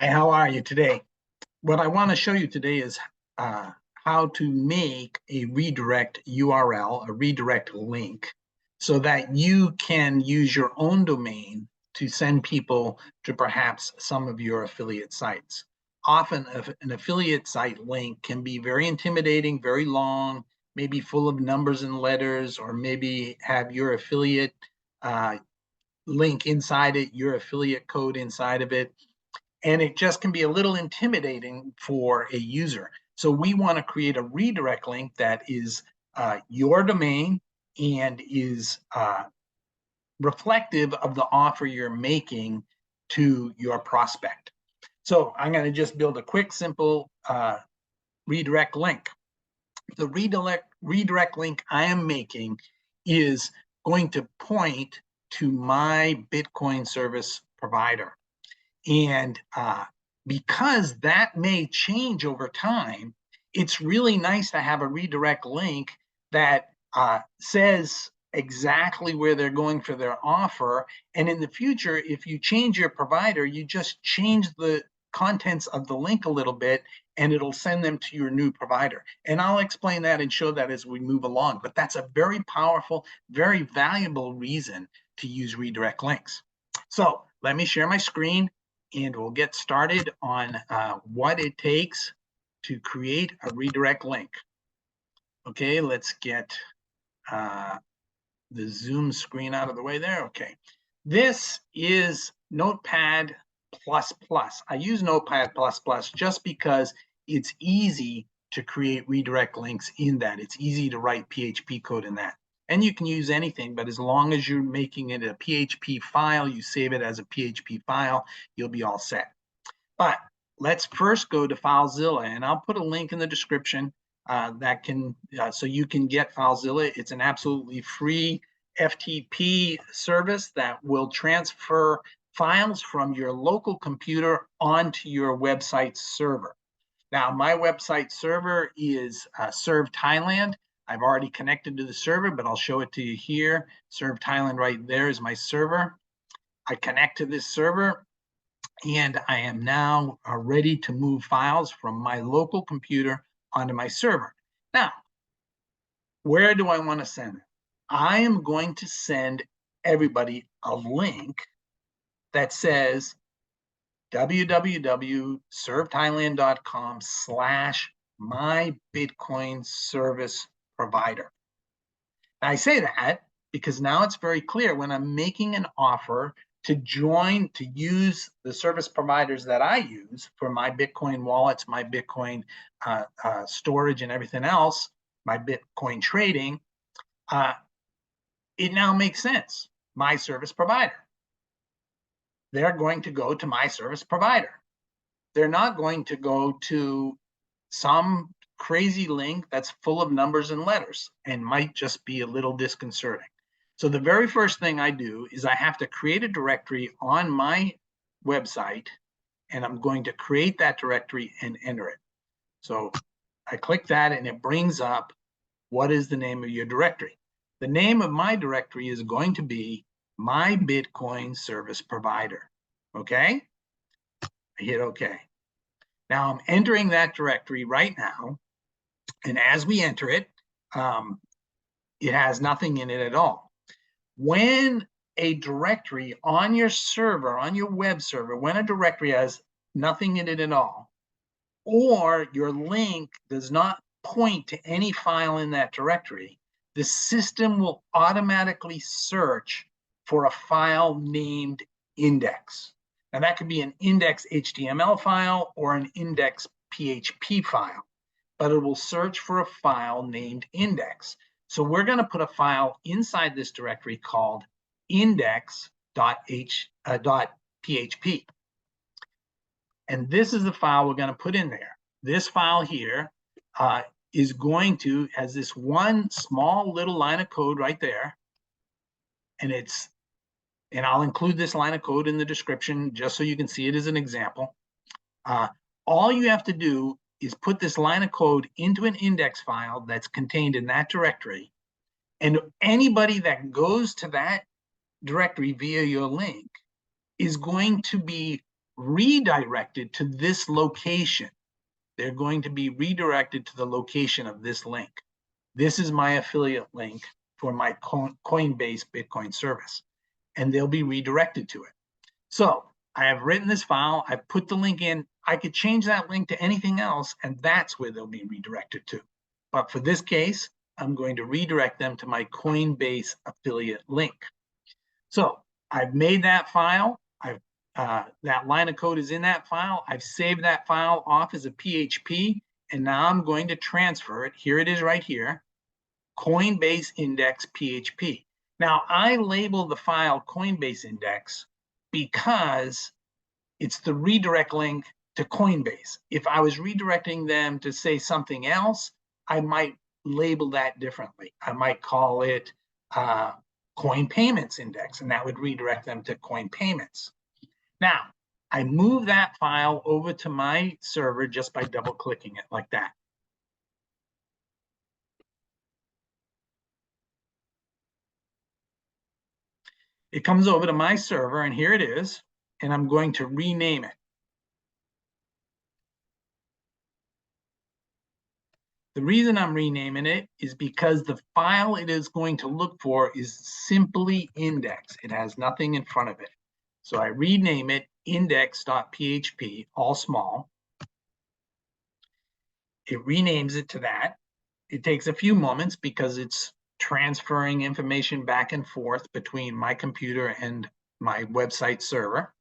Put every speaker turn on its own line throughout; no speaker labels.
Hi, how are you today? What I want to show you today is how to make a redirect URL, a redirect link, so that you can use your own domain to send people to perhaps some of your affiliate sites. Often an affiliate site link can be very intimidating, very long, maybe full of numbers and letters, or maybe have your affiliate link inside it, your affiliate code inside of it. And it just can be a little intimidating for a user. So we want to create a redirect link that is your domain and is reflective of the offer you're making to your prospect. So I'm going to just build a quick, simple redirect link. The redirect link I am making is going to point to my Bitcoin service provider. And because that may change over time, it's really nice to have a redirect link that says exactly where they're going for their offer. And in the future, if you change your provider, you just change the contents of the link a little bit, and it'll send them to your new provider. And I'll explain that and show that as we move along. But that's a very powerful, very valuable reason to use redirect links. So let me share my screen, and we'll get started on what it takes to create a redirect link. Okay, let's get the Zoom screen out of the way there. Okay, this is Notepad++. I use Notepad++ just because it's easy to create redirect links in that. It's easy to write PHP code in that. And you can use anything, but as long as you're making it a PHP file, you save it as a PHP file, you'll be all set. But let's first go to FileZilla, and I'll put a link in the description that can so you can get FileZilla. It's an absolutely free FTP service that will transfer files from your local computer onto your website server. Now, my website server is servthailand. I've already connected to the server, but I'll show it to you here. servthailand right there is my server. I connect to this server, and I am now ready to move files from my local computer onto my server. Now, where do I want to send them? I am going to send everybody a link that says www.servthailand.com/MyBitcoinServiceProvider. I say that because now it's very clear when I'm making an offer to use the service providers that I use for my Bitcoin wallets, my Bitcoin storage and everything else, my Bitcoin trading, it now makes sense. My service provider. They're going to go to my service provider. They're not going to go to some crazy link that's full of numbers and letters and might just be a little disconcerting. So the very first thing I do is I have to create a directory on my website, and I'm going to create that directory and enter it. So I click that, and it brings up what is the name of your directory. The name of my directory is going to be My Bitcoin Service Provider. Okay? I hit OK. Now I'm entering that directory right now, and as we enter it, it has nothing in it at all. When a directory on your server, on your web server, when a directory has nothing in it at all, or your link does not point to any file in that directory, the system will automatically search for a file named index. Now that could be an index.html file or an index.php file, but it will search for a file named index. So we're going to put a file inside this directory called index.php. And this is the file we're going to put in there. This file here is going to, has this one small little line of code right there. And I'll include this line of code in the description just so you can see it as an example. All you have to do is put this line of code into an index file that's contained in that directory. And anybody that goes to that directory via your link is going to be redirected to this location. They're going to be redirected to the location of this link. This is my affiliate link for my Coinbase Bitcoin service, and they'll be redirected to it. So I have written this file, I've put the link in, I could change that link to anything else, and that's where they'll be redirected to. But for this case, I'm going to redirect them to my Coinbase affiliate link. So I've made that file, that line of code is in that file, I've saved that file off as a PHP, and now I'm going to transfer it, here it is right here, Coinbase index PHP. Now I label the file Coinbase index because it's the redirect link to Coinbase. If I was redirecting them to say something else, I might label that differently. I might call it Coin Payments Index, and that would redirect them to Coin Payments. Now, I move that file over to my server just by double-clicking it like that. It comes over to my server, and here it is, and I'm going to rename it. The reason I'm renaming it is because the file it is going to look for is simply index. It has nothing in front of it. So I rename it index.php, all small. It renames it to that. It takes a few moments because it's transferring information back and forth between my computer and my website server.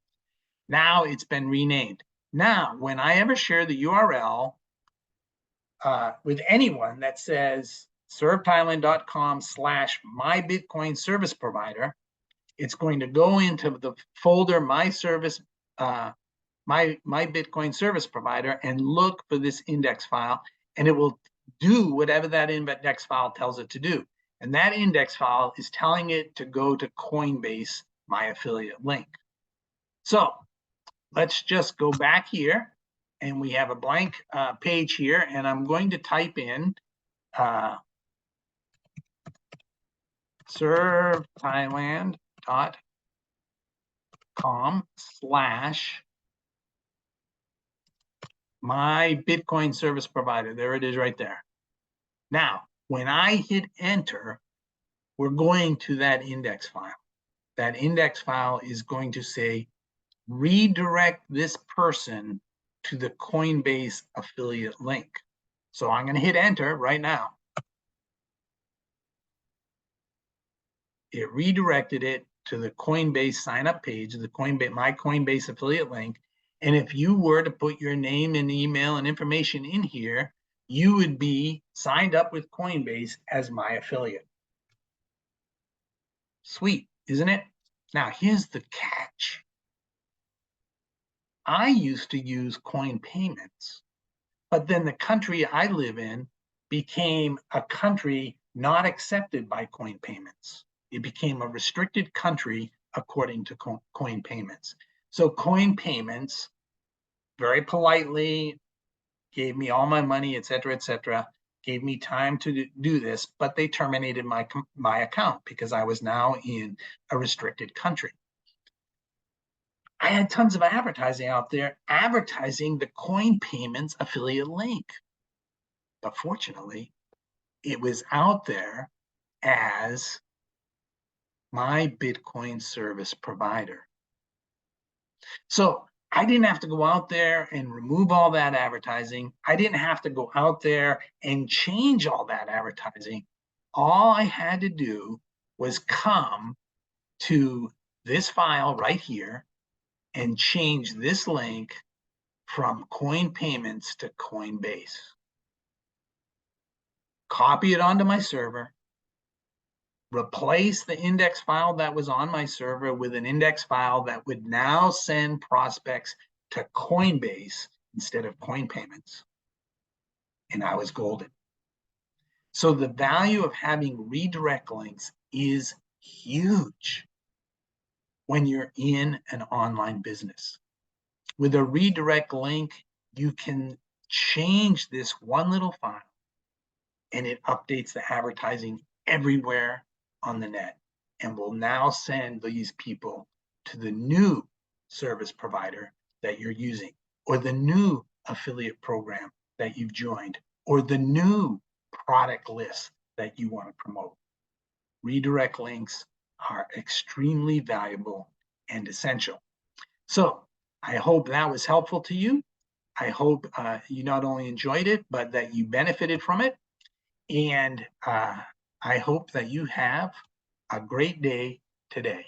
Now it's been renamed. Now, when I ever share the URL with anyone that says servthailand.com/MyBitcoinServiceProvider, it's going to go into the folder my Bitcoin service provider and look for this index file, and it will do whatever that index file tells it to do. And that index file is telling it to go to Coinbase, my affiliate link. So let's just go back here, and we have a blank page here, and I'm going to type in servthailand.com/MyBitcoinServiceProvider. There it is right there. Now, when I hit enter, we're going to that index file. That index file is going to say, redirect this person to the Coinbase affiliate link. So I'm going to hit enter right now. It redirected it to the Coinbase sign up page, my Coinbase affiliate link. And if you were to put your name and email and information in here, you would be signed up with Coinbase as my affiliate. Sweet, isn't it? Now, here's the catch. I used to use Coin Payments, but then the country I live in became a country not accepted by Coin Payments. It became a restricted country according to Coin Payments. So Coin Payments very politely gave me all my money, et cetera, gave me time to do this, but they terminated my account because I was now in a restricted country. I had tons of advertising out there advertising the Coin Payments affiliate link. But fortunately, it was out there as my Bitcoin service provider. So I didn't have to go out there and remove all that advertising. I didn't have to go out there and change all that advertising. All I had to do was come to this file right here and change this link from Coin Payments to Coinbase. Copy it onto my server, replace the index file that was on my server with an index file that would now send prospects to Coinbase instead of Coin Payments. And I was golden. So the value of having redirect links is huge when you're in an online business. With a redirect link, you can change this one little file and it updates the advertising everywhere on the net and will now send these people to the new service provider that you're using, or the new affiliate program that you've joined, or the new product list that you want to promote. Redirect links are extremely valuable and essential. So I hope that was helpful to you. I hope you not only enjoyed it, but that you benefited from it. And I hope that you have a great day today.